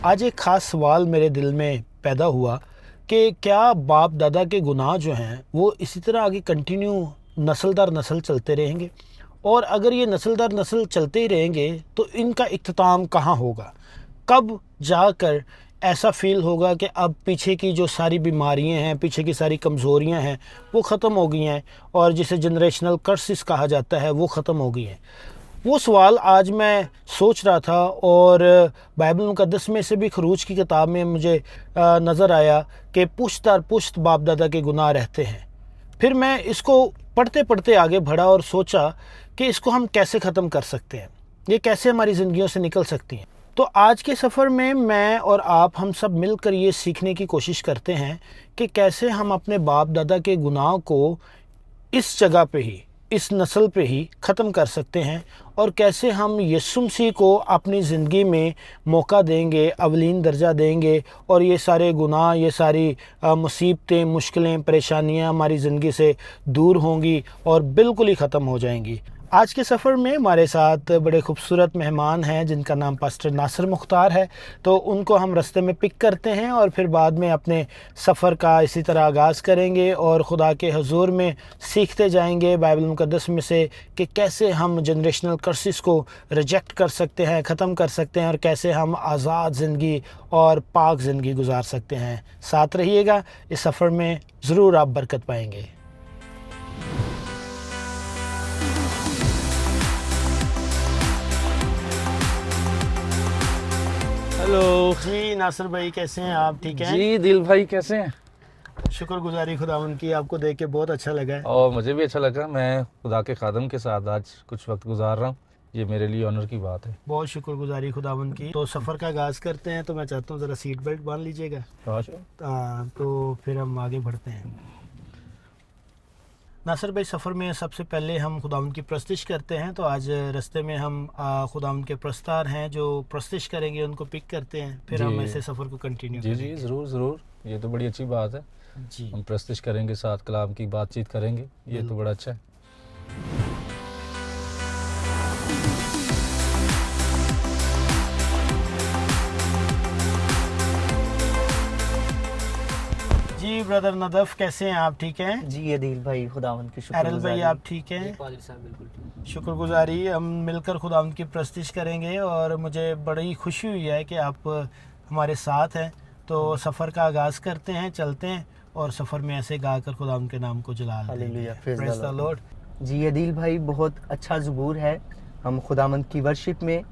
आज एक ख़ास सवाल मेरे दिल में पैदा हुआ कि क्या बाप दादा के गुनाह जो हैं वो इसी तरह आगे कंटिन्यू नस्ल दर नस्ल चलते रहेंगे, और अगर ये नस्ल दर नस्ल चलते ही रहेंगे तो इनका इख्तिताम कहाँ होगा? कब जाकर ऐसा फ़ील होगा कि अब पीछे की जो सारी बीमारियां हैं, पीछे की सारी कमज़ोरियां हैं वो ख़त्म हो गई हैं, और जिसे जनरेशनल कर्सिस कहा जाता है वो ख़त्म हो गई हैं? वो सवाल आज मैं सोच रहा था, और बाइबल मुक़द्दस में से भी खरूज की किताब में मुझे नज़र आया कि पुश्त दर पुश्त बाप दादा के गुनाह रहते हैं। फिर मैं इसको पढ़ते पढ़ते आगे बढ़ा और सोचा कि इसको हम कैसे ख़त्म कर सकते हैं, ये कैसे हमारी ज़िंदगियों से निकल सकती हैं। तो आज के सफ़र में मैं और आप हम सब मिलकर ये सीखने की कोशिश करते हैं कि कैसे हम अपने बाप दादा के गुनाह को इस जगह पे ही, इस नस्ल पे ही ख़त्म कर सकते हैं, और कैसे हम यीशु मसीह को अपनी ज़िंदगी में मौका देंगे, अवलीन दर्जा देंगे, और ये सारे गुनाह, ये सारी मुसीबतें, मुश्किलें, परेशानियां हमारी ज़िंदगी से दूर होंगी और बिल्कुल ही ख़त्म हो जाएंगी। आज के सफ़र में हमारे साथ बड़े खूबसूरत मेहमान हैं जिनका नाम पास्टर नासिर मुख्तार है। तो उनको हम रास्ते में पिक करते हैं और फिर बाद में अपने सफ़र का इसी तरह आगाज़ करेंगे और खुदा के हुजूर में सीखते जाएंगे बाइबल मुक़द्दस में से कि कैसे हम जनरेशनल कर्सिस को रिजेक्ट कर सकते हैं, ख़त्म कर सकते हैं, और कैसे हम आज़ाद ज़िंदगी और पाक ज़िंदगी गुजार सकते हैं। साथ रहिएगा, इस सफ़र में ज़रूर आप बरकत पाएंगे। हेलो जी, नासिर भाई कैसे हैं आप? ठीक हैं जी। दिल भाई कैसे हैं? शुक्रगुजारी खुदावंद की, आपको देख के बहुत अच्छा लगा है। और मुझे भी अच्छा लगा। मैं खुदा के खादम के साथ आज कुछ वक्त गुजार रहा हूँ, ये मेरे लिए ऑनर की बात है। बहुत शुक्रगुजारी खुदावंद की। तो सफ़र का आगाज़ करते हैं, तो मैं चाहता हूँ ज़रा सीट बेल्ट बांध लीजिएगा। तो फिर हम आगे बढ़ते हैं। नासिर भाई, सफ़र में सबसे पहले हम खुदावंद की प्रस्तिश करते हैं। तो आज रास्ते में हम खुदावंद के प्रस्तार हैं जो प्रस्तिश करेंगे, उनको पिक करते हैं, फिर हम ऐसे सफ़र को कंटिन्यू जी करेंगे। जी, ज़रूर ज़रूर, ये तो बड़ी अच्छी बात है जी। हम प्रस्तिश करेंगे, साथ कलाम की बातचीत करेंगे, ये तो बड़ा अच्छा है। जी ब्रदर नदफ, कैसे हैं आप? ठीक हैं जी अदील भाई, खुदावंद की एरल भाई, शुक्रगुजारी। आप ठीक हैं? बिल्कुल। शुक्रगुजारी। हम मिलकर खुदावंद की प्रस्तिश करेंगे, और मुझे बड़ी खुशी हुई है कि आप हमारे साथ हैं। तो सफ़र का आगाज़ करते हैं, चलते हैं, और सफ़र में ऐसे गाकर खुदावंद के नाम को जलाल देंगे। Hallelujah, praise praise the the lord. जी अदील भाई, बहुत अच्छा ज़बूर है। हम खुदावंद की वर्शिप में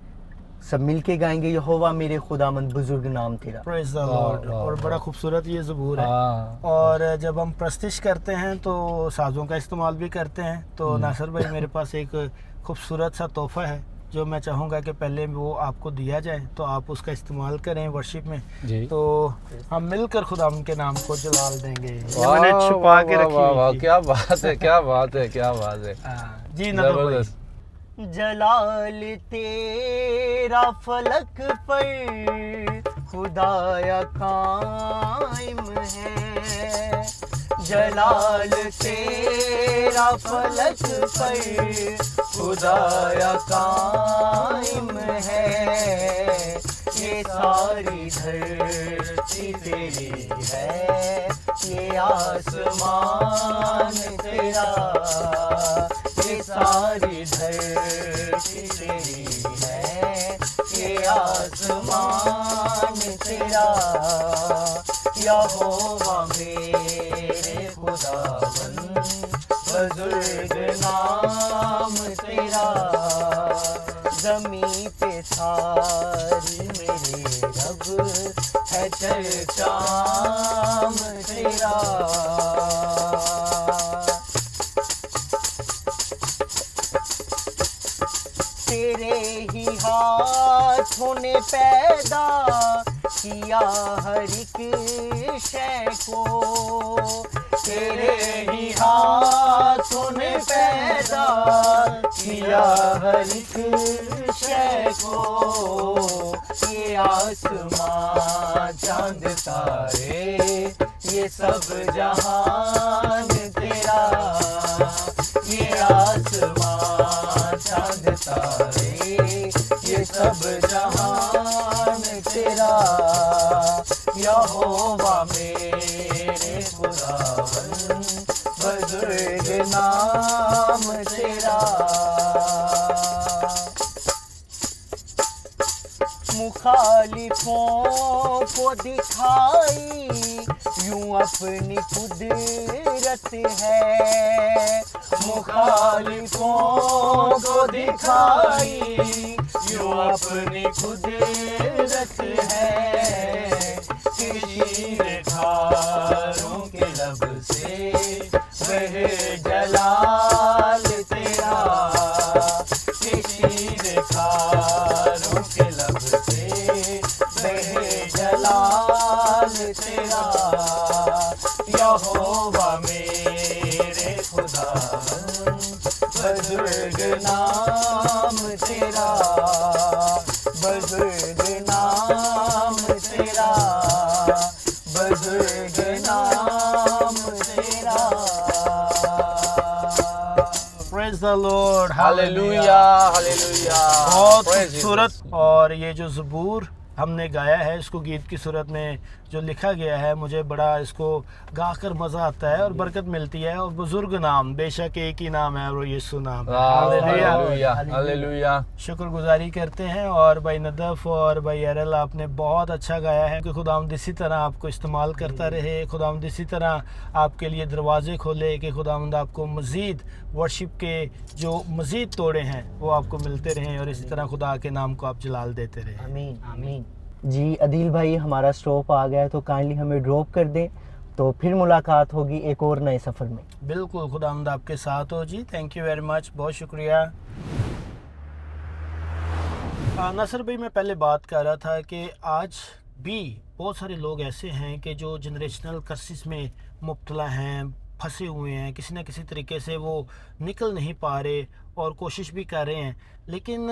सब मिलके गाएंगे, यहोवा मेरे खुदावंद बुजुर्ग नाम तेरा। प्रेज़ द वाह, लॉर्ड। वाह, और वाह। बड़ा खूबसूरत ये ज़बूर है। हाँ, और जब हम प्रस्तिश करते हैं तो साज़ों का इस्तेमाल भी करते हैं। तो नासिर भाई, मेरे पास एक खूबसूरत सा तोहफ़ा है जो मैं चाहूँगा कि पहले वो आपको दिया जाए, तो आप उसका इस्तेमाल करें वर्शिप में। जी। तो हम मिलकर खुदा के नाम को जलाल देंगे। ये वाह, मैंने छुपा के वाह, रखी वाह, हुई वाह, थी। क्या बात है, क्या बात है, क्या बात है। जी नदर भाई। जबरदस्त। जलाल तेरा फलक पर खुदाया कायम है। जलाल तेरा फलक पर खुदाया कायम है। ये सारी धरती तेरी है, ये आसमान तेरा, ये सारी धरती तेरी है, ये आसमान तेरा। यहोवा मेरे खुदावंद बुजुर्ग नाम तेरा। ज़मीं पे सारी मेरे रब है चर्चाम तेरा। तेरे ही हाथों ने पैदा किया हर एक शय को। तेरे ही हाथों ने पैदा किया हर एक शय को। ये आसमां चांद तारे, ये सब जहान तेरा। ये आसमां चांद तारे, ये सब जहान तेरा। यहोवा मेरे खुदावन बुजुर्ग नाम तेरा। मुखालिफों को दिखाई यूं अपनी कुदरत है। मुखालिफों को दिखाई यूं अपनी कुदरत है। तीर धारों के लब से वह जलाल तेरा। तीर धारों के लब से वह जलाल तेरा। यहोवा मेरे खुदावन बुजुर्ग नाम तेरा। बुजुर्ग नाम तेरा। बुजुर्ग नाम तेरा। Praise the Lord, hallelujah hallelujah. बहुत Praise खूबसूरत। Jesus। और ये जो ज़बूर हमने गाया है, इसको गीत की सूरत में जो लिखा गया है, मुझे बड़ा इसको गाकर मज़ा आता है और बरकत मिलती है। और बुजुर्ग नाम, बेशक एक ही नाम है और वो यीशु नाम है। हालेलुया। Hallelujah hallelujah. शुक्रगुजारी करते हैं। और भाई नदफ और भाई अरल, आपने बहुत अच्छा गाया है कि खुदावंद इसी तरह आपको इस्तेमाल करता रहे। खुदावंद इसी तरह आपके लिए दरवाजे खोले कि खुदावंद आपको मज़ीद वर्शिप के जो मज़ीद तोड़े हैं वो आपको मिलते रहें और इसी तरह खुदा के नाम को आप जलाल देते रहें। आमीन आमीन। जी अदील भाई, हमारा स्टॉप आ गया है तो काइंडली हमें ड्रॉप कर दें, तो फिर मुलाकात होगी एक और नए सफ़र में। बिल्कुल, खुदावंद आपके साथ हो जी। थैंक यू वेरी मच, बहुत शुक्रिया। नासिर भाई, मैं पहले बात कर रहा था कि आज भी बहुत सारे लोग ऐसे हैं कि जो जनरेशनल कर्सिस में मुब्तला हैं, फंसे हुए हैं, किसी न किसी तरीके से वो निकल नहीं पा रहे और कोशिश भी कर रहे हैं लेकिन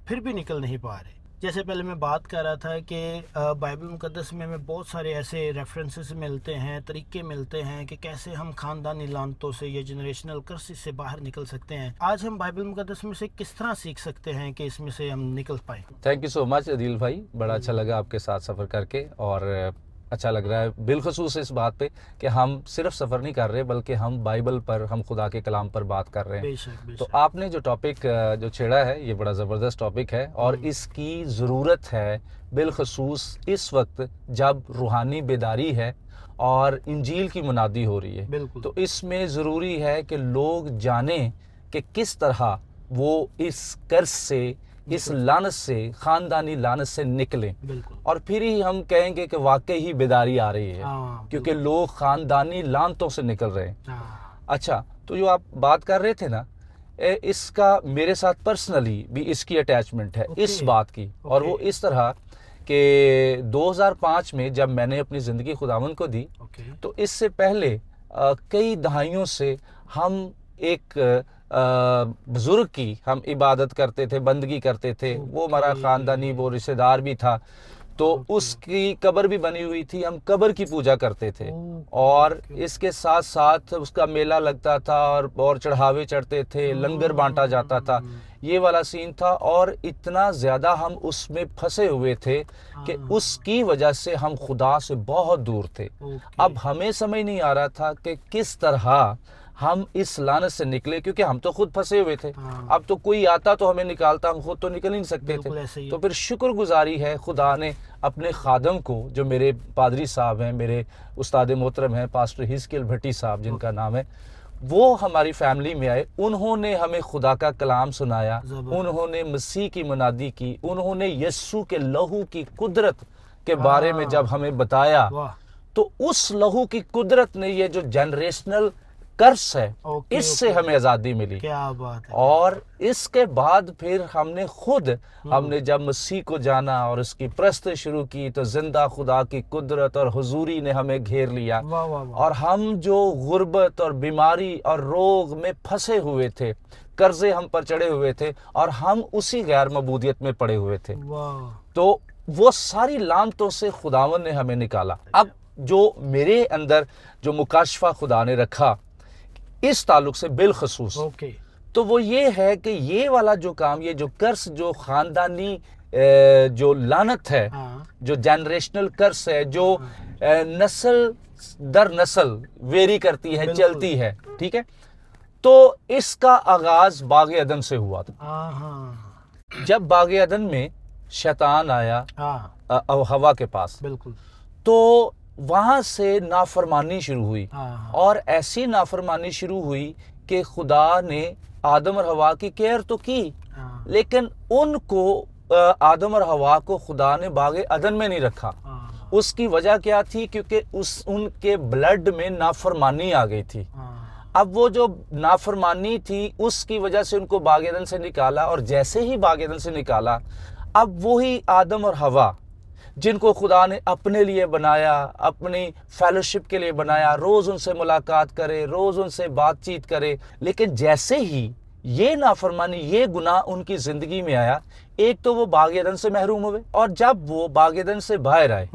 फिर भी निकल नहीं पा रहे। जैसे पहले मैं बात कर रहा था कि बाइबल मुकद्दस में हमें बहुत सारे ऐसे रेफरेंसेस मिलते हैं, तरीके मिलते हैं कि कैसे हम ख़ानदानी लानतों से या जनरेशनल कर्सिस से बाहर निकल सकते हैं। आज हम बाइबल मुकद्दस में से किस तरह सीख सकते हैं कि इसमें से हम निकल पाएँ? Thank you so much Adeel भाई, बड़ा अच्छा लगा आपके साथ सफ़र करके। और अच्छा लग रहा है बिलखसूस इस बात पे कि हम सिर्फ सफ़र नहीं कर रहे बल्कि हम बाइबल पर, हम खुदा के कलाम पर बात कर रहे हैं। बेशक बेशक। तो आपने जो टॉपिक जो छेड़ा है ये बड़ा ज़बरदस्त टॉपिक है और इसकी ज़रूरत है बिलखसूस इस वक्त जब रूहानी बेदारी है और इंजील की मुनादी हो रही है। बिल्कुल। तो इसमें ज़रूरी है कि लोग जानें कि किस तरह वो इस कर्ज से, इस लानत से, ख़ानदानी लानत से निकलें। बिल्कुल। और फिर ही हम कहेंगे कि वाकई ही बेदारी आ रही है। हाँ, क्योंकि लोग ख़ानदानी लानतों से निकल रहे हैं। हाँ, अच्छा, तो जो आप बात कर रहे थे ना, इसका मेरे साथ पर्सनली भी इसकी अटैचमेंट है इस ओके, बात की। और वो ओके। इस तरह कि 2005 में जब मैंने अपनी ज़िंदगी खुदावंद को दी, ओके। तो इससे पहले कई दहाइयों से हम एक बुज़ुर्ग की हम इबादत करते थे, बंदगी करते थे। वो हमारा ओके। ख़ानदानी वो रिश्तेदार भी था, तो ओके। उसकी कब्र भी बनी हुई थी, हम कब्र की पूजा करते थे। ओके, और ओके। इसके साथ साथ उसका मेला लगता था और चढ़ावे चढ़ते थे, लंगर बांटा जाता था, ये वाला सीन था। और इतना ज़्यादा हम उसमें फंसे हुए थे कि उसकी वजह से हम खुदा से बहुत दूर थे। ओके। अब हमें समझ नहीं आ रहा था कि किस तरह हम इस लानत से निकले, क्योंकि हम तो खुद फंसे हुए थे। हाँ। अब तो कोई आता तो हमें निकालता, हम खुद तो निकल ही नहीं सकते बिल्कुल ऐसे थे। ही तो है। फिर शुक्रगुजारी है, खुदा ने अपने खादम को, जो मेरे पादरी साहब हैं, मेरे उस्ताद मोहतरम हैं, पास्टर हिस्कियल भट्टी साहब जिनका नाम है, वो हमारी फैमिली में आए। उन्होंने हमें खुदा का कलाम सुनाया, ज़बरदस्त। उन्होंने मसीह की मुनादी की, उन्होंने यस्सु के लहू की कुदरत के बारे में जब हमें बताया, वाह। तो उस लहू की कुदरत ने, ये जो जनरेशनल कर्स है, ओके, इससे ओके। हमें आज़ादी मिली। क्या बात है। और इसके बाद फिर हमने जब मसीह को जाना और उसकी प्रस्त शुरू की, तो जिंदा खुदा की कुदरत और हुजूरी ने हमें घेर लिया। वाह वाह वाह। और हम जो गुर्बत और बीमारी और रोग में फंसे हुए थे, कर्जे हम पर चढ़े हुए थे और हम उसी गैर मबूदियत में पड़े हुए थे, वाह। तो वो सारी लानतों से खुदावन ने हमें निकाला। अब जो मेरे अंदर जो मुकाशफा खुदा ने रखा इस ताल्लुक से बिलखसूस, ओके। तो वो ये है कि ये वाला जो काम, ये जो कर्ज जो ख़ानदानी जो लानत है, हाँ जो जनरेशनल कर्स है, जो नस्ल दर नस्ल वेरी करती है, बिल्कुल। चलती है, ठीक है। तो इसका आगाज बाग अदन से हुआ था। हाँ हाँ जब बाग अदन में शैतान आया हाँ हवा के पास, बिल्कुल। तो वहां से नाफरमानी शुरू हुई। हाँ और ऐसी नाफरमानी शुरू हुई कि खुदा ने आदम और हवा की केयर तो की, हाँ लेकिन उनको आदम और हवा को खुदा ने बाग अदन में नहीं रखा। हाँ उसकी वजह क्या थी? क्योंकि उनके ब्लड में नाफरमानी आ गई थी। हाँ अब वो जो नाफरमानी थी उसकी वजह से उनको बाग अदन से निकाला, और जैसे ही बाग अदन से निकाला, अब वही आदम और हवा जिनको खुदा ने अपने लिए बनाया, अपनी फेलोशिप के लिए बनाया, रोज उनसे मुलाकात करे, रोज उनसे बातचीत करे, लेकिन जैसे ही ये नाफरमानी, ये गुनाह उनकी जिंदगी में आया, एक तो वो बाग अदन से महरूम हुए, और जब वो बाग अदन से बाहर आए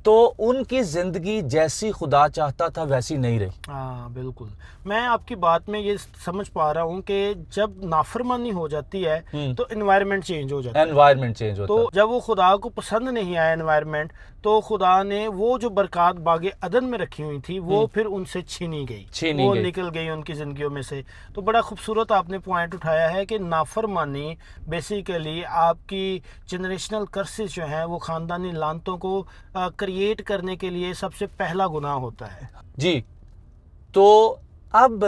तो उनकी जिंदगी जैसी खुदा चाहता था वैसी नहीं रही। हाँ बिल्कुल। मैं आपकी बात में ये समझ पा रहा हूँ कि जब नाफरमानी हो जाती है तो एनवायरनमेंट चेंज हो जाता है। एनवायरनमेंट चेंज होता तो जब वो खुदा को पसंद नहीं आया एनवायरनमेंट, तो खुदा ने वो जो बरकत बागे अदन में रखी हुई थी वो फिर उनसे छीनी गई, वो निकल गई उनकी जिंदगियों में से। तो बड़ा खूबसूरत आपने पॉइंट उठाया है कि नाफरमानी बेसिकली आपकी जनरेशनल कर्सेस जो हैं वो खानदानी लानतों को क्रिएट करने के लिए सबसे पहला गुनाह होता है। जी। तो अब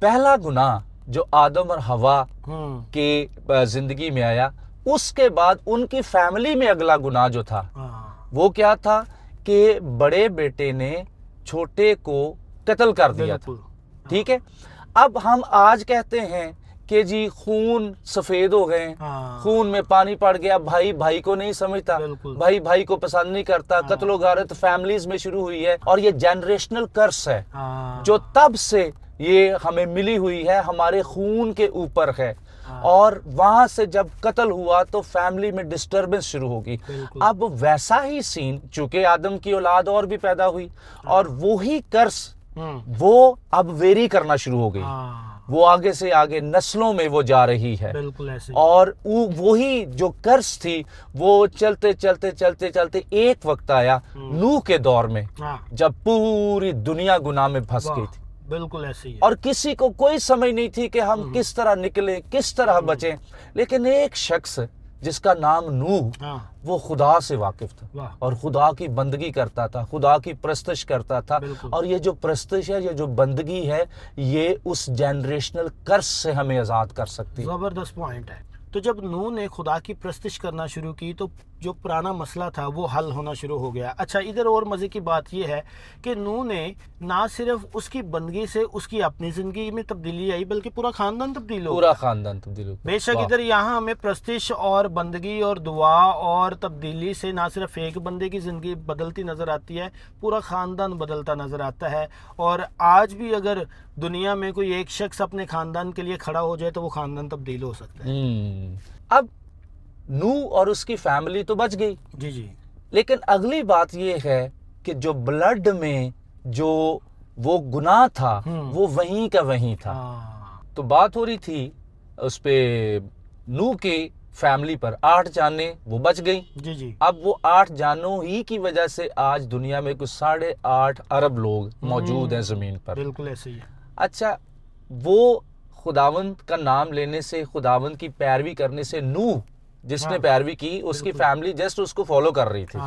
पहला गुनाह जो आदम और हवा के जिंदगी में आया, उसके बाद उनकी फैमिली में अगला गुनाह जो था वो क्या था कि बड़े बेटे ने छोटे को कत्ल कर दिया था। ठीक है। अब हम आज कहते हैं कि जी खून सफेद हो गए, खून में पानी पड़ गया, भाई भाई को नहीं समझता, भाई भाई को पसंद नहीं करता, कत्लो गारत फैमिलीज में शुरू हुई है, और ये जनरेशनल कर्स है जो तब से ये हमें मिली हुई है, हमारे खून के ऊपर है। और वहां से जब कत्ल हुआ तो फैमिली में डिस्टरबेंस शुरू होगी। अब वैसा ही सीन, चूंकि आदम की औलाद और भी पैदा हुई, और वही कर्स वो अब वेरी करना शुरू हो गई, वो आगे से आगे नस्लों में वो जा रही है। बिल्कुल ऐसे। और वही जो कर्स थी वो चलते चलते चलते चलते एक वक्त आया नूह के दौर में, जब पूरी दुनिया गुनाह में फंस गई थी। बिल्कुल ऐसे ही है। और किसी को कोई समझ नहीं थी कि हम किस तरह निकले, किस तरह बचें। लेकिन एक शख्स जिसका नाम नूह, वो खुदा से वाकिफ था और खुदा की बंदगी करता था, खुदा की प्रस्तश करता था। और ये जो प्रस्तश है, ये जो बंदगी है, ये उस जनरेशनल कर्स से हमें आजाद कर सकती है। जबरदस्त पॉइंट है। तो जब नूह ने खुदा की प्रस्तश करना शुरू की तो जो पुराना मसला था वो हल होना शुरू हो गया। अच्छा, इधर और मज़े की बात यह है कि नूह ने ना सिर्फ उसकी बंदगी से उसकी अपनी ज़िंदगी में तब्दीली आई, बल्कि पूरा ख़ानदान तब्दील हो, पूरा ख़ानदान तब्दील हो। बेशक इधर यहाँ हमें प्रस्तिश और बंदगी और दुआ और तब्दीली से ना सिर्फ एक बंदे की ज़िंदगी बदलती नज़र आती है, पूरा ख़ानदान बदलता नज़र आता है। और आज भी अगर दुनिया में कोई एक शख्स अपने ख़ानदान के लिए खड़ा हो जाए तो वो ख़ानदान तब्दील हो सकता है। अब नूह और उसकी फैमिली तो बच गई, जी जी, लेकिन अगली बात यह है कि जो ब्लड में जो वो गुनाह था वो वहीं का वहीं था। तो बात हो रही थी उस पे नूह की फैमिली पर, 8 जानें वो बच गई। जी जी। अब वो 8 जानों ही की वजह से आज दुनिया में कुछ 8.5 अरब लोग मौजूद हैं जमीन पर। बिल्कुल ऐसे ही है। अच्छा, वो खुदावंद का नाम लेने से, खुदावंद की पैरवी करने से, नूह जिसने पैरवी की उसकी फैमिली जस्ट उसको फॉलो कर रही थी।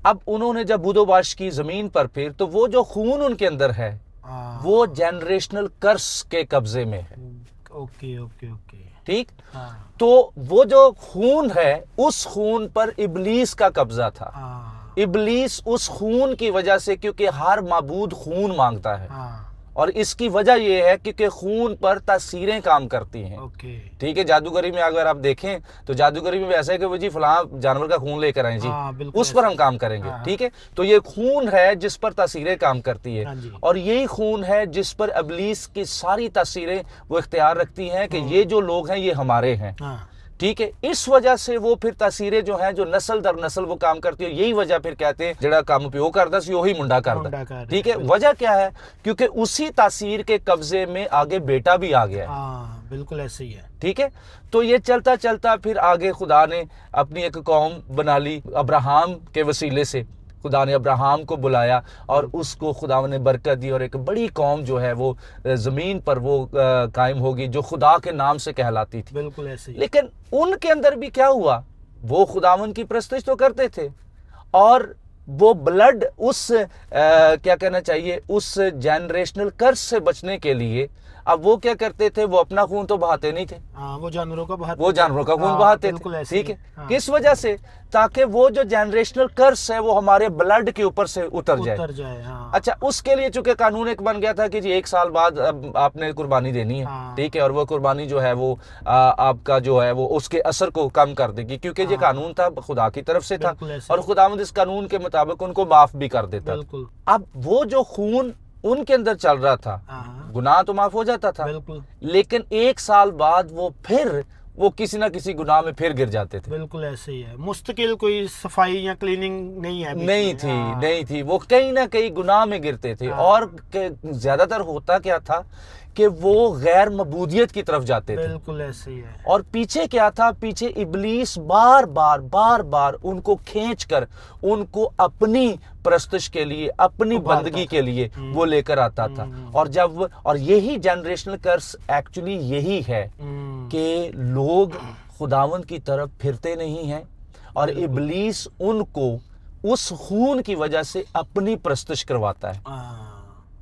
अब उन्होंने जब बुदोबाश की जमीन पर, फिर तो वो जो खून उनके अंदर है वो जनरेशनल कर्स के कब्जे में है। ओके ओके ओके, ठीक। तो वो जो खून है, उस खून पर इबलीस का कब्जा था। इबलीस उस खून की वजह से, क्योंकि हर माबूद खून मांगता है, और इसकी वजह यह है क्योंकि खून पर तासीरें काम करती हैं। ठीक है। जादूगरी में अगर आप देखें तो जादूगरी में वैसा है कि वो जी फलां जानवर का खून लेकर आए जी, उस पर हम काम करेंगे। ठीक है। तो ये खून है जिस पर तासीरें काम करती है, और यही खून है जिस पर इब्लीस की सारी तासीरें वो इख्तियार रखती हैं कि ये जो लोग हैं ये हमारे हैं। ठीक है। इस वजह से वो फिर तासीरें जो हैं, जो नस्ल दर नस्ल वो काम करती है। यही वजह फिर कहते हैं जड़ा काम पिओ करदा सी वही मुंडा करदा, ठीक है। वजह क्या है? क्योंकि उसी तासीर के कब्जे में आगे बेटा भी आ गया है। हाँ बिल्कुल ऐसे ही है। ठीक है। तो ये चलता चलता फिर आगे खुदा ने अपनी एक कौम बना ली। अब्राहम के वसीले से खुदा ने अब्राहम को बुलाया और उसको खुदा ने बरकत दी और एक बड़ी कौम जो है वो ज़मीन पर वो कायम होगी जो खुदा के नाम से कहलाती थी। बिल्कुल ऐसे ही। लेकिन उनके अंदर भी क्या हुआ? वो खुदावन की प्रस्तुत तो करते थे और वो ब्लड उस क्या कहना चाहिए, उस जनरेशनल कर्ज से बचने के लिए अब वो क्या करते थे? वो अपना खून तो बहाते नहीं थे। हाँ, वो जानवरों का बहाते वो जानवरों का खून बहाते थे। ठीक है। हाँ। किस वजह से? ताकि वो जो जनरेशनल कर्ज है वो हमारे ब्लड के ऊपर से उतर जाए। हाँ। अच्छा, उसके लिए चूंकि कानून एक बन गया था कि जी 1 साल बाद अब आपने कुर्बानी देनी है। हाँ। ठीक है। और वो कुर्बानी जो है वो आपका जो है वो उसके असर को कम कर देगी, क्योंकि ये कानून था खुदा की तरफ से था और खुदावंद इस कानून के मुताबिक उनको माफ भी कर देता। बिल्कुल। अब वो जो खून उनके अंदर चल रहा था, गुनाह तो माफ हो जाता था, बिल्कुल। लेकिन 1 साल बाद वो किसी ना किसी गुनाह में फिर गिर जाते थे। बिल्कुल ऐसे ही है। मुस्तकिल कोई सफाई या क्लीनिंग नहीं है, नहीं थी। वो कहीं ना कहीं गुनाह में गिरते थे। और ज्यादातर होता क्या था कि वो गैर मबूदियत की तरफ जाते थे। बिल्कुल ऐसे ही है। और पीछे क्या था? पीछे इब्लीस बार बार उनको खींचकर उनको अपनी प्रस्तुश के लिए, अपनी बंदगी के लिए वो लेकर आता था। और यही जनरेशनल कर्स एक्चुअली यही है कि लोग खुदावंद की तरफ फिरते नहीं हैं और इब्लीस उनको उस खून की वजह से अपनी प्रस्तुश करवाता है।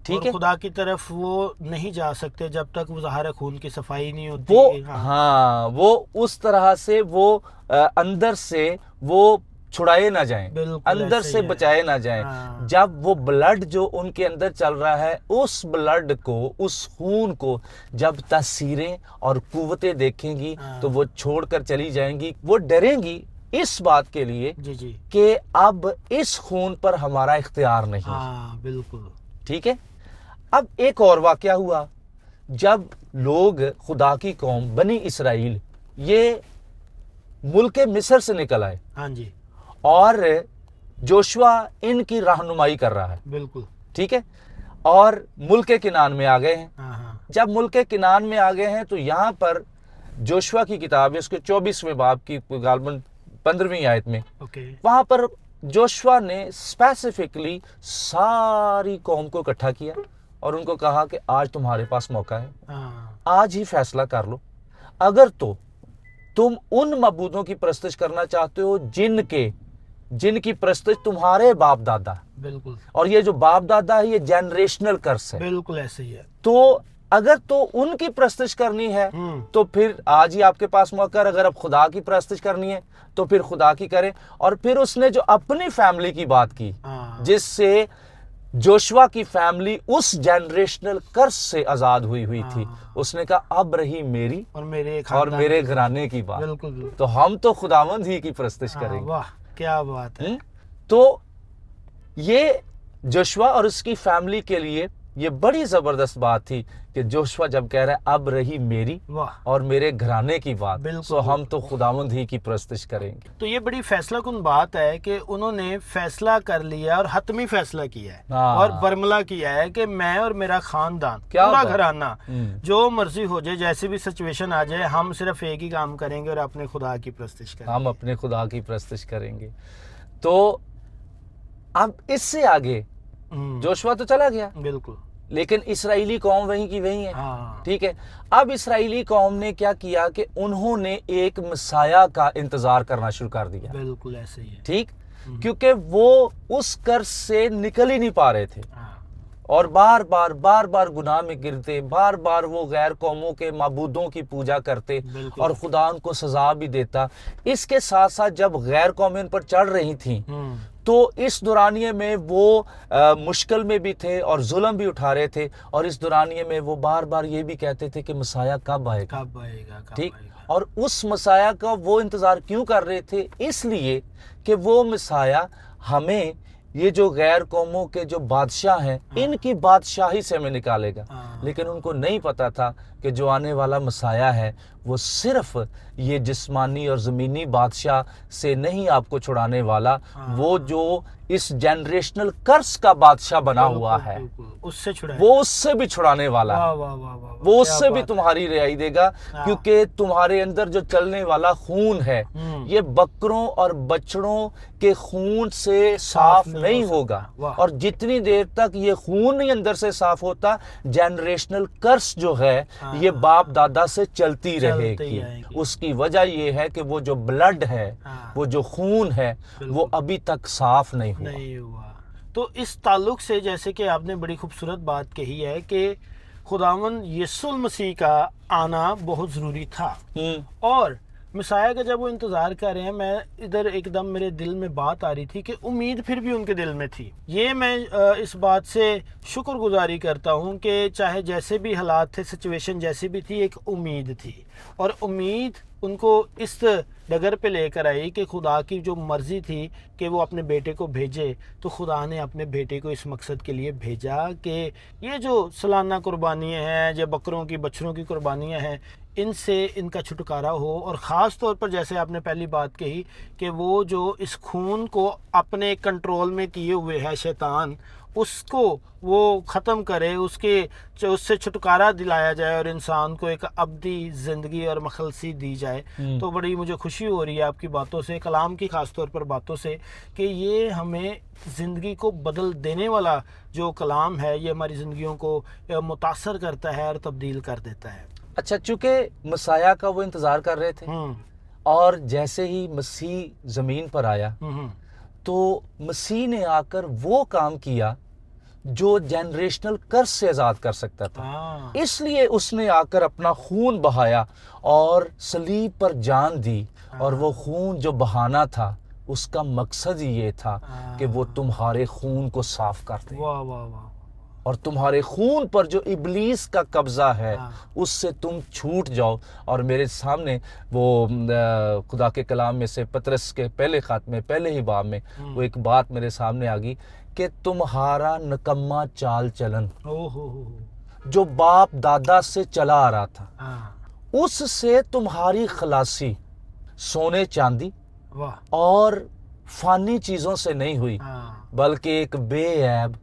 ठीक है। खुदा की तरफ वो नहीं जा सकते जब तक वो ज़ाहिर खून की सफाई नहीं होती। हाँ, वो उस तरह से वो अंदर से वो छुड़ाए ना जाएं, अंदर से बचाए ना जाएं। हाँ। जब वो ब्लड जो उनके अंदर चल रहा है, उस ब्लड को, उस खून को जब तासीरें और कुव्वतें देखेंगी तो वो छोड़कर चली जाएंगी। वो डरेंगी इस बात के लिए कि अब इस खून पर हमारा इख्तियार नहीं। हाँ, बिल्कुल। ठीक है। अब एक और वाकया हुआ, जब लोग खुदा की कौम बनी इसराइल ये मुल्क मिस्र से निकल आए। हाँ जी। और जोशुआ इनकी रहनुमाई कर रहा है। बिल्कुल। ठीक है। और मुल्क किनान में आ गए हैं। हाँ। जब मुल्क किनान में आ गए हैं तो यहाँ पर जोशुआ की किताब है, उसके 24वें बाब की गालबन 15वीं आयत में वहां पर जोशुआ ने स्पेसिफिकली सारी कौम को इकट्ठा किया और उनको कहा कि आज तुम्हारे पास मौका है। आज ही फैसला कर लो। अगर तो तुम उन मबूदों की प्रस्तुत करना चाहते हो जिनकी प्रस्तुत तुम्हारे बाप दादा, बिल्कुल, और ये जो बाप दादा है ये जनरेशनल कर्स है। बिल्कुल ऐसे ही है। तो अगर तो उनकी प्रस्तुत करनी है तो फिर आज ही आपके पास मौका है। अगर अब खुदा की प्रस्तुत करनी है तो फिर खुदा की करें। और फिर उसने जो अपनी फैमिली की बात की, जिससे जोशुआ की फैमिली उस जनरेशनल कर्ज से आजाद हुई थी, उसने कहा अब रही मेरी और मेरे घराने की बात। बिल्कुल। तो हम तो खुदावंद ही की प्रस्तुत करेंगे। वाह, क्या बात है। तो ये जोशुआ और उसकी फैमिली के लिए ये बड़ी जबरदस्त बात थी कि जोशुआ जब कह रहा है अब रही मेरी और मेरे घराने की बात, तो हम तो खुदावंद ही की प्रस्तुत करेंगे। तो ये बड़ी फैसलाकुन बात है कि उन्होंने फैसला कर लिया और हतमी फैसला किया है और बरमला किया है कि मैं और मेरा खानदान, पूरा घराना, जो मर्जी हो जाए, जैसी भी सिचुएशन आ जाए, हम सिर्फ एक ही काम करेंगे और अपने खुदा की प्रस्तुत करेंगे। हम अपने खुदा की प्रस्तुत करेंगे। तो अब इससे आगे जोशुआ तो चला गया, बिल्कुल, लेकिन इसराइली कौम वहीं की वहीं है। ठीक है। अब इसराइली कौम ने क्या किया कि उन्होंने एक मसाया का इंतजार करना शुरू कर दिया। बिल्कुल ऐसे ही है। ठीक। क्योंकि वो उस कर्ज से निकल ही नहीं पा रहे थे और बार बार गुनाह में गिरते, बार बार वो गैर कौमों के माबूदों की पूजा करते और खुदा उनको सजा भी देता। इसके साथ साथ जब गैर कौमें उन पर चढ़ रही थी तो इस दौरानिये में वो मुश्किल में भी थे और जुल्म भी उठा रहे थे और इस दौरानिये में वो बार बार ये भी कहते थे कि मसाया कब आएगा। ठीक। और उस मसाया का वो इंतजार क्यों कर रहे थे? इसलिए कि वो मसाया हमें ये जो गैर कौमों के जो बादशाह हैं इनकी बादशाही से हमें निकालेगा। लेकिन उनको नहीं पता था कि जो आने वाला मसाया है वो सिर्फ ये जिस्मानी और ज़मीनी बादशाह से नहीं आपको छुड़ाने वाला, वो जो इस जनरेशनल कर्स का बादशाह बना हुआ है, उससे छुड़ाए, वो उससे भी छुड़ाने वाला है। वाह वाह वाह वाह, वो क्या उससे भी बात है। तुम्हारी रिहाई देगा, क्योंकि तुम्हारे अंदर जो चलने वाला खून है ये बकरों और बछड़ों के खून से साफ नहीं होगा। वाह। और जितनी देर तक ये खून नहीं अंदर से साफ होता, जनरेशनल कर्स जो है ये बाप दादा से चलती रहेगी। आएगी। उसकी वजह ये है कि वो जो ब्लड है, वो जो खून है, वो अभी तक साफ नहीं हुआ। नहीं हुआ। तो इस ताल्लुक से जैसे कि आपने बड़ी खूबसूरत बात कही है कि खुदावंद यीशु मसीह का आना बहुत ज़रूरी था, और मसाया का जब वो इंतज़ार कर रहे हैं, मैं इधर एकदम मेरे दिल में बात आ रही थी कि उम्मीद फिर भी उनके दिल में थी। ये मैं इस बात से शुक्रगुजारी करता हूँ कि चाहे जैसे भी हालात थे, सिचुएशन जैसी भी थी, एक उम्मीद थी, और उम्मीद उनको इस डगर पे लेकर आई कि खुदा की जो मर्ज़ी थी कि वो अपने बेटे को भेजे, तो खुदा ने अपने बेटे को इस मकसद के लिए भेजा कि ये जो सालाना कुर्बानियाँ हैं, जो बकरों की बछड़ों की कुर्बानियाँ हैं, इनसे इनका छुटकारा हो। और ख़ास तौर पर जैसे आपने पहली बात कही कि वो जो इस खून को अपने कंट्रोल में किए हुए है शैतान, उसको वो ख़त्म करे, उससे छुटकारा दिलाया जाए और इंसान को एक अब्दी ज़िंदगी और मखलसी दी जाए। तो बड़ी मुझे खुशी हो रही है आपकी बातों से, कलाम की ख़ास तौर पर बातों से, कि ये हमें ज़िंदगी को बदल देने वाला जो कलाम है, ये हमारी ज़िंदगियों को मुतासर करता है और तब्दील कर देता है। अच्छा, चूंकि मसाया का वो इंतज़ार कर रहे थे, और जैसे ही मसीह ज़मीन पर आया, तो मसीह ने आकर वो काम किया जो जनरेशनल कर्ज से आज़ाद कर सकता था। इसलिए उसने आकर अपना खून बहाया और सलीब पर जान दी, और वो खून जो बहाना था उसका मकसद ही ये था कि वो तुम्हारे खून को साफ कर दे। वाह वाह वाह। और तुम्हारे खून पर जो इब्लीस का कब्जा है उससे तुम छूट जाओ। और मेरे सामने वो खुदा के कलाम में से पतरस के पहले खात में पहले ही बाब में वो एक बात मेरे सामने आ गई कि तुम्हारा नकम्मा चाल चलन जो बाप दादा से चला आ रहा था, उससे तुम्हारी खलासी सोने चांदी और फानी चीजों से नहीं हुई, बल्कि एक बेऐब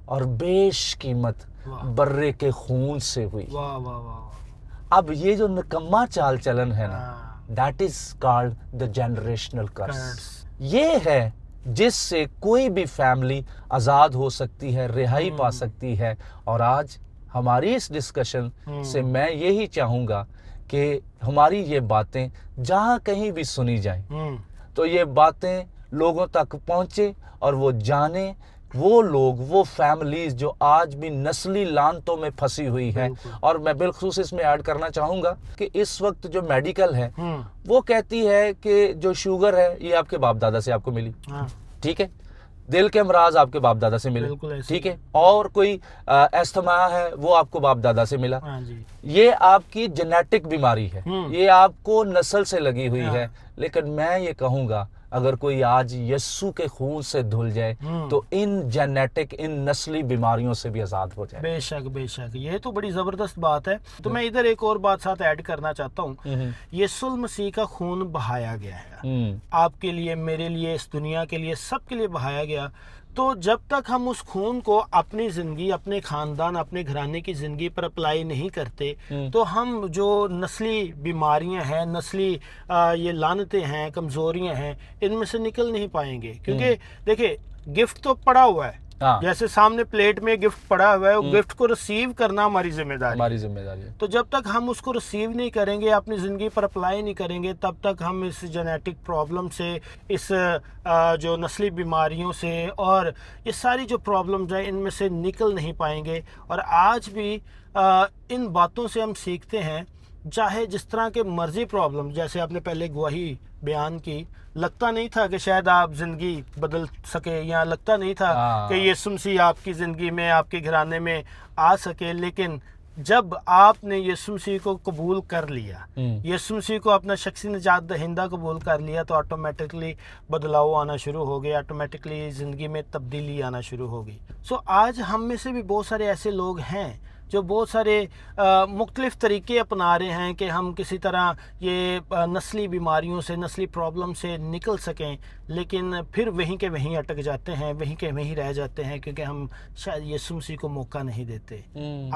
और बेशकीमत बर्रे के खून से हुई। वाह वाह वाह। अब ये जो निकम्मा चाल चलन है ना, that is called the generational curse. ये है जिससे कोई भी फैमिली आज़ाद हो सकती है, रिहाई पा सकती है। और आज हमारी इस डिस्कशन से मैं यही चाहूँगा कि हमारी ये बातें जहाँ कहीं भी सुनी जाएं, तो ये बातें लोगों तक पहुँचे और वो जाने, वो लोग, वो फैमिलीज जो आज भी नस्ली लानतों में फंसी हुई है। और मैं बिलखुसूस इसमें ऐड करना चाहूँगा कि इस वक्त जो मेडिकल है वो कहती है कि जो शुगर है ये आपके बाप दादा से आपको मिली, ठीक है, दिल के अमराज आपके बाप दादा से मिले, ठीक है, और कोई एस्थमा है वो आपको बाप दादा से मिला। ये आपकी जेनेटिक बीमारी है, ये आपको नस्ल से लगी हुई है। लेकिन मैं ये कहूँगा, अगर कोई आज यस्सु के खून से धुल जाए तो इन जेनेटिक, इन नस्ली बीमारियों से भी आज़ाद हो जाए। बेशक बेशक, ये तो बड़ी ज़बरदस्त बात है। तो मैं इधर एक और बात साथ ऐड करना चाहता हूँ। यीशु मसीह का खून बहाया गया है आपके लिए, मेरे लिए, इस दुनिया के लिए, सबके लिए बहाया गया। तो जब तक हम उस खून को अपनी ज़िंदगी, अपने ख़ानदान, अपने घराने की ज़िंदगी पर अप्लाई नहीं करते, तो हम जो नस्ली बीमारियां हैं, नस्ली ये लानतें हैं, कमज़ोरियां हैं, इनमें से निकल नहीं पाएंगे। क्योंकि देखिए, गिफ्ट तो पड़ा हुआ है, जैसे सामने प्लेट में गिफ्ट पड़ा हुआ है, वो गिफ्ट को रिसीव करना हमारी जिम्मेदारी है। तो जब तक हम उसको रिसीव नहीं करेंगे, अपनी ज़िंदगी पर अप्लाई नहीं करेंगे, तब तक हम इस जेनेटिक प्रॉब्लम से, इस जो नस्ली बीमारियों से और ये सारी जो प्रॉब्लम्स हैं, इनमें से निकल नहीं पाएंगे। और आज भी इन बातों से हम सीखते हैं, चाहे जिस तरह के मर्जी प्रॉब्लम, जैसे आपने पहले गवाही बयान की, लगता नहीं था कि शायद आप ज़िंदगी बदल सके, या लगता नहीं था कि यीशु मसीह आपकी ज़िंदगी में, आपके घराने में आ सके। लेकिन जब आपने यीशु मसीह को कबूल कर लिया, यीशु मसीह को अपना शख्सी निजात दहिंदा कबूल कर लिया, तो ऑटोमेटिकली बदलाव आना शुरू हो गया, ऑटोमेटिकली ज़िंदगी में तब्दीली आना शुरू हो गई। सो आज हम में से भी बहुत सारे ऐसे लोग हैं जो बहुत सारे मुख्तलिफ़ तरीके अपना रहे हैं कि हम किसी तरह ये नस्ली बीमारियों से, नस्ली प्रॉब्लम से निकल सकें, लेकिन फिर वहीं के वहीं अटक जाते हैं, वहीं के वहीं रह जाते हैं, क्योंकि हम शायद यीशु मसीह को मौका नहीं देते।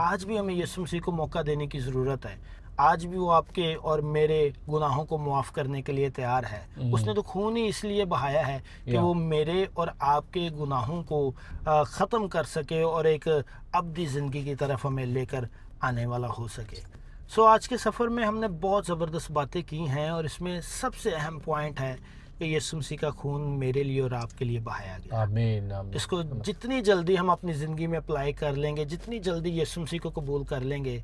आज भी हमें यीशु मसीह को मौका देने की ज़रूरत है। आज भी वो आपके और मेरे गुनाहों को मुआफ़ करने के लिए तैयार है। उसने तो खून ही इसलिए बहाया है कि वो मेरे और आपके गुनाहों को ख़त्म कर सके और एक अब्दी ज़िंदगी की तरफ हमें लेकर आने वाला हो सके। सो आज के सफ़र में हमने बहुत ज़बरदस्त बातें की हैं, और इसमें सबसे अहम पॉइंट है कि यीशु मसीह का खून मेरे लिए और आपके लिए बहाया गया। आमीन, आमीन। इसको जितनी जल्दी हम अपनी ज़िंदगी में अप्लाई कर लेंगे, जितनी जल्दी यीशु मसीह को कबूल कर लेंगे,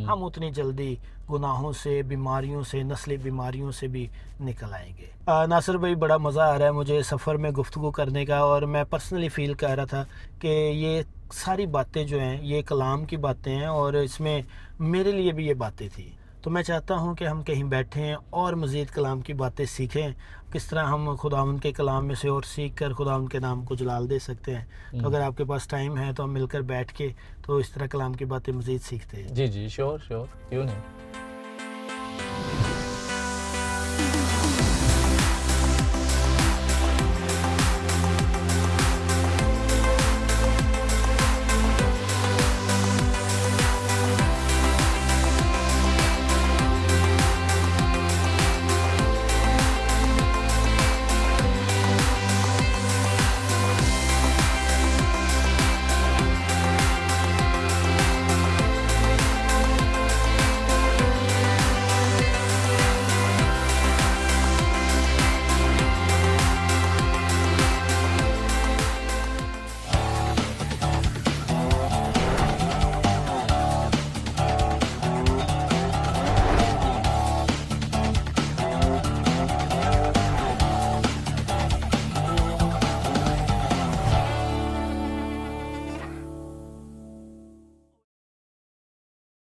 हम उतनी जल्दी गुनाहों से, बीमारियों से, नस्ली बीमारियों से भी निकल आएंगे। नासिर भाई, बड़ा मज़ा आ रहा है मुझे सफ़र में गुफ्तगू करने का, और मैं पर्सनली फ़ील कर रहा था कि ये सारी बातें जो हैं ये कलाम की बातें हैं, और इसमें मेरे लिए भी ये बातें थी। तो मैं चाहता हूँ कि हम कहीं बैठें और मज़ीद कलाम की बातें सीखें, किस तरह हम खुदावंद के कलाम में से और सीख कर खुदावंद के नाम को जलाल दे सकते हैं। तो अगर आपके पास टाइम है तो हम मिलकर बैठ के तो इस तरह कलाम की बातें मज़ीद सीखते हैं। जी जी, श्योर श्योर, क्यों नहीं।